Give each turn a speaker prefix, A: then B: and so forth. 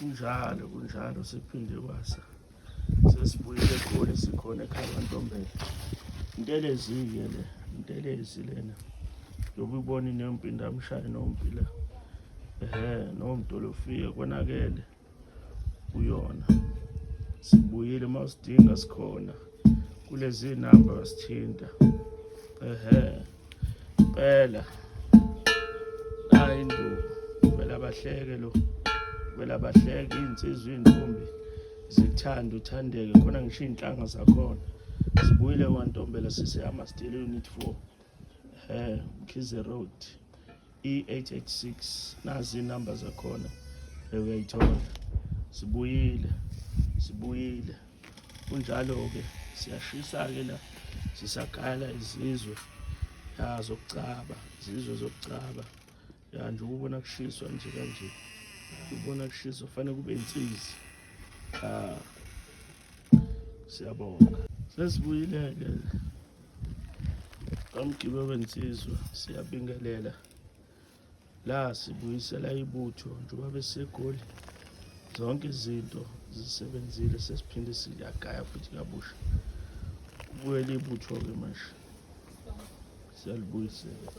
A: kunjalo sekuphinde kwasa sesibuyile eGoli sikhona ekhaya kwaNtombela. Intelezi-ke le intelezi lena yobe ubona inempi ndamshaya nompi la nomdolofika konakele kuyona. Sibuyile mawusidinga sikhona kulezi namba wasithinta phela hayi nduku phela bahleke lo phela bahleke insizwe intombi zithanda uthandeke khona ngisho inhlanga zakhona. Sibuyile kwaNtombela sisehamba still unit 4 Mkhize Road E886 nazi inamba zakhona uyayithola. Sibuyile kunjalo-ke siyashisa-ke la sisagala izizwe zokucaba zokucaba nje ukubona kushiswa nje kanje ubona kushiswa kufanele kube insizi. Siyabonga sesibuyile-ke kamgibe wensizwa siyabingelela la sibuyisela ibutho njengoba beseGoli zonke izinto zisebenzile sesiphinde siyagaya futhi kabusha kubuyela ibutho-ke manje siyalibuyisela.